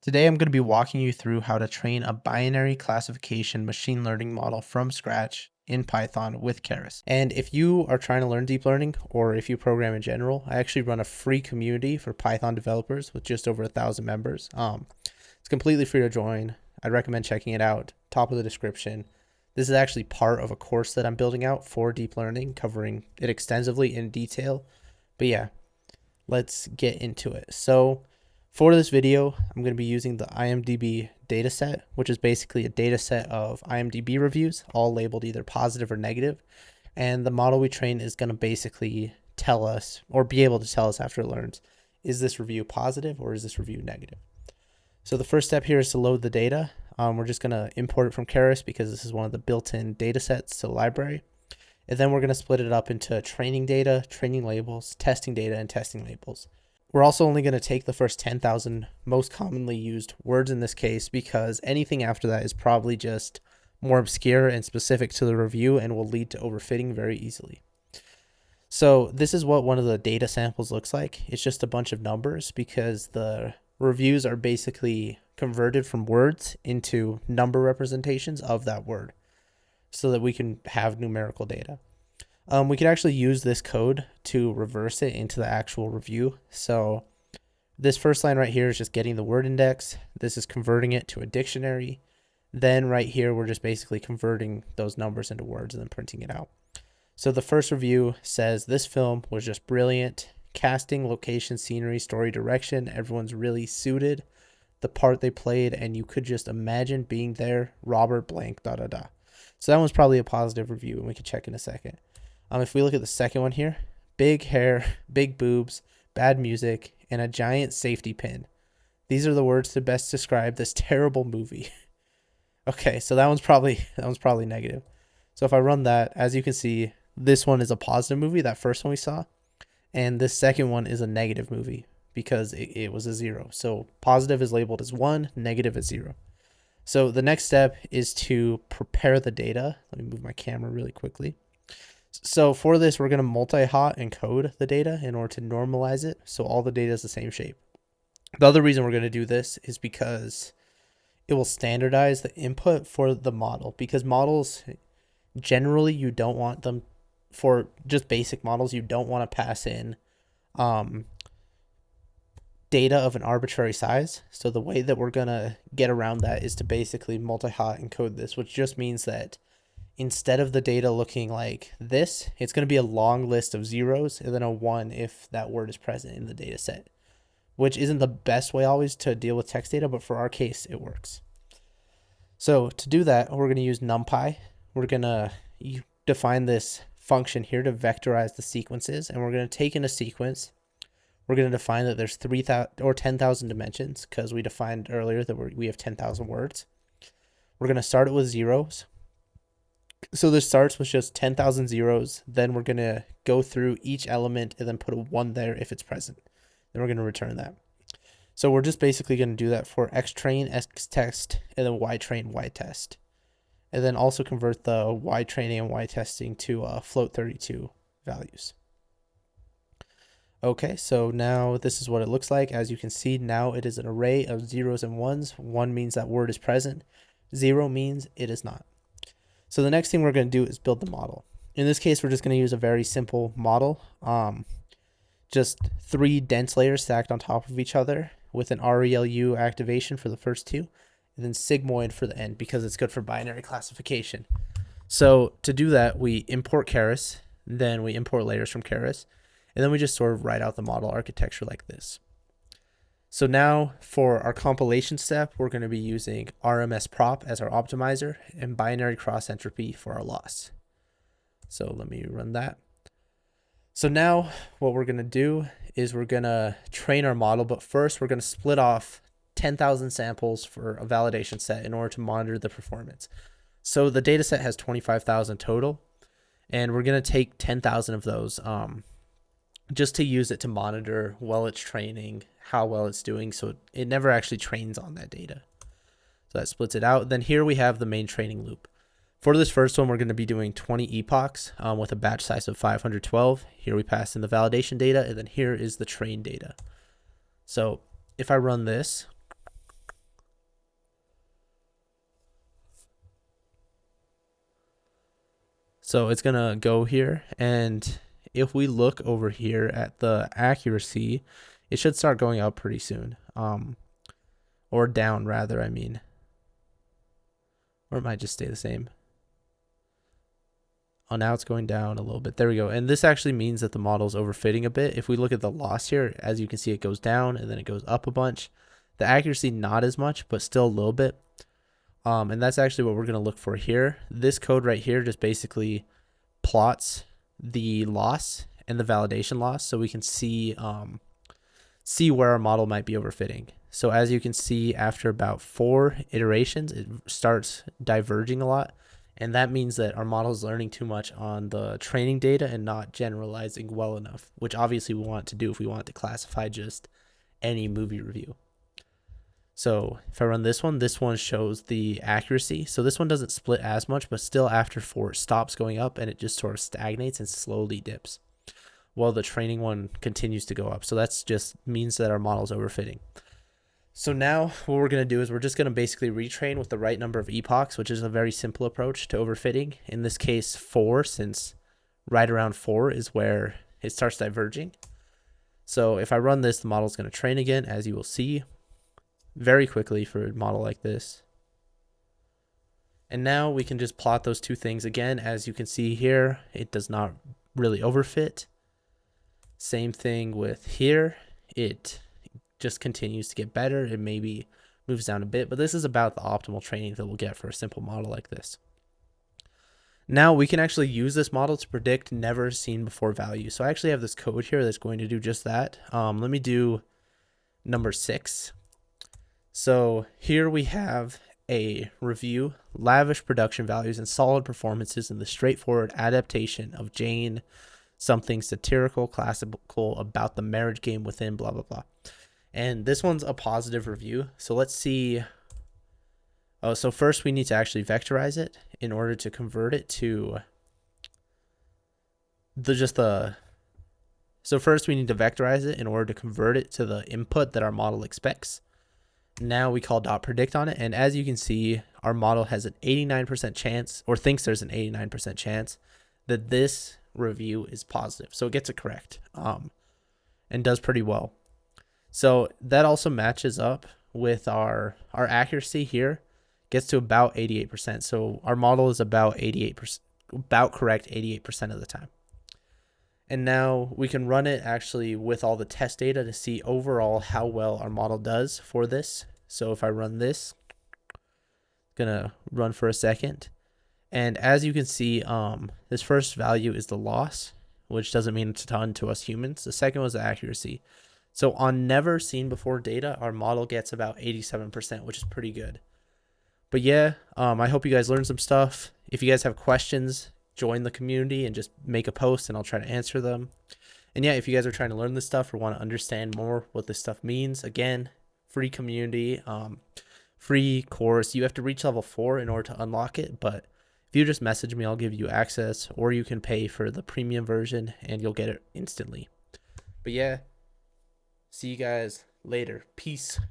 Today, I'm going to be walking you through how to train a binary classification machine learning model from scratch in Python with Keras. And if you are trying to learn deep learning, or if you program in general, I actually run a free community for Python developers with just over 1,000 members. It's completely free to join. I'd recommend checking it out. Top of the description. This is actually part of a course that I'm building out for deep learning, covering it extensively in detail. But yeah, let's get into it. So for this video, I'm going to be using the IMDB dataset, which is basically a dataset of IMDB reviews, all labeled either positive or negative. And the model we train is going to basically tell us, or be able to tell us after it learns, is this review positive or is this review negative? So the first step here is to load the data. We're just going to import it from Keras because this is one of the built-in datasets to the library. And then we're going to split it up into training data, training labels, testing data, and testing labels. We're also only going to take the first 10,000 most commonly used words in this case, because anything after that is probably just more obscure and specific to the review and will lead to overfitting very easily. So this is what one of the data samples looks like. It's just a bunch of numbers because the reviews are basically converted from words into number representations of that word so that we can have numerical data. We could actually use this code to reverse it into the actual review. So this first line right here is just getting the word index. This is converting it to a dictionary. Then right here, we're just basically converting those numbers into words and then printing it out. So the first review says this film was just brilliant. Casting, location, scenery, story, direction. Everyone's really suited. The part they played, and you could just imagine being there. Robert blank, da da da. So that one's probably a positive review, and we could check in a second. If we look at the second one here, big hair, big boobs, bad music, and a giant safety pin. These are the words to best describe this terrible movie. Okay, so that one's probably negative. So if I run that, as you can see, this one is a positive movie, that first one we saw, and this second one is a negative movie because it was a 0. So positive is labeled as 1, negative is 0. So the next step is to prepare the data. Let me move my camera really quickly. So for this, we're going to multi-hot encode the data in order to normalize it so all the data is the same shape. The other reason we're going to do this is because it will standardize the input for the model, because models, generally, you don't want them, for just basic models, you don't want to pass in data of an arbitrary size. So the way that we're going to get around that is to basically multi-hot encode this, which just means that instead of the data looking like this, it's going to be a long list of zeros and then a 1 if that word is present in the data set, which isn't the best way always to deal with text data, but for our case, it works. So to do that, we're going to use NumPy. We're going to define this function here to vectorize the sequences, and we're going to take in a sequence. We're going to define that there's 3,000 or 10,000 dimensions because we defined earlier that we have 10,000 words. We're going to start it with zeros. So this starts with just 10,000 zeros. Then we're going to go through each element and then put a 1 there if it's present. Then we're going to return that. So we're just basically going to do that for xtrain, xtest, and then ytrain, ytest. And then also convert the ytraining and ytesting to float 32 values. Okay, so now this is what it looks like. As you can see, now it is an array of zeros and ones. 1 means that word is present. 0 means it is not. So the next thing we're going to do is build the model. In this case, we're just going to use a very simple model. Just 3 dense layers stacked on top of each other with an ReLU activation for the first 2, and then sigmoid for the end because it's good for binary classification. So to do that, we import Keras, then we import layers from Keras, and then we just sort of write out the model architecture like this. So now for our compilation step, we're going to be using RMS prop as our optimizer and binary cross entropy for our loss. So let me run that. So now what we're going to do is we're going to train our model, but first we're going to split off 10,000 samples for a validation set in order to monitor the performance. So the data set has 25,000 total, and we're going to take 10,000 of those just to use it to monitor while it's training, how well it's doing, so it never actually trains on that data. So that splits it out. Then here we have the main training loop. For this first one, we're going to be doing 20 epochs with a batch size of 512. Here we pass in the validation data, and then here is the train data. So if I run this, So it's going to go here, and if we look over here at the accuracy, it should start going up pretty soon. Or down rather, I mean. Or it might just stay the same. Oh, now it's going down a little bit. There we go. And this actually means that the model is overfitting a bit. If we look at the loss here, as you can see, it goes down and then it goes up a bunch. The accuracy, not as much, but still a little bit. And that's actually what we're going to look for here. This code right here just basically plots the loss and the validation loss, so we can see where our model might be overfitting. So as you can see, after about 4 iterations, it starts diverging a lot. And that means that our model is learning too much on the training data and not generalizing well enough, which obviously we want to do if we want to classify just any movie review. So if I run this one shows the accuracy. So this one doesn't split as much, but still after 4, it stops going up and it just sort of stagnates and slowly dips, while the training one continues to go up. So that's just means that our model is overfitting. So now what we're going to do is we're just going to basically retrain with the right number of epochs, which is a very simple approach to overfitting. In this case, 4, since right around 4 is where it starts diverging. So if I run this, the model is going to train again, as you will see, very quickly for a model like this. And now we can just plot those two things again. As you can see here, it does not really overfit. Same thing with here. It just continues to get better. It maybe moves down a bit, but this is about the optimal training that we'll get for a simple model like this. Now we can actually use this model to predict never seen before values. So I actually have this code here that's going to do just that. Let me do number 6. So here we have a review, lavish production values and solid performances in the straightforward adaptation of Jane, something satirical, classical about the marriage game within blah, blah, blah. And this one's a positive review. So let's see. Oh, so first we need to actually vectorize it in order to convert it to so first we need to vectorize it in order to convert it to the input that our model expects. Now we call .predict on it. And as you can see, our model has an 89% chance, or thinks there's an 89% chance that this review is positive. So it gets it correct, and does pretty well. So that also matches up with our accuracy here, gets to about 88%. So our model is about 88%, about correct 88% of the time. And now we can run it actually with all the test data to see overall how well our model does for this. So if I run this, gonna run for a second. And as you can see, this first value is the loss, which doesn't mean a ton to us humans. The second was the accuracy. So on never seen before data, our model gets about 87%, which is pretty good. But yeah, I hope you guys learned some stuff. If you guys have questions, join the community and just make a post and I'll try to answer them. And yeah, if you guys are trying to learn this stuff or want to understand more what this stuff means, again, free community, free course. You have to reach level 4 in order to unlock it, but if you just message me, I'll give you access, or you can pay for the premium version and you'll get it instantly. But yeah, see you guys later. Peace.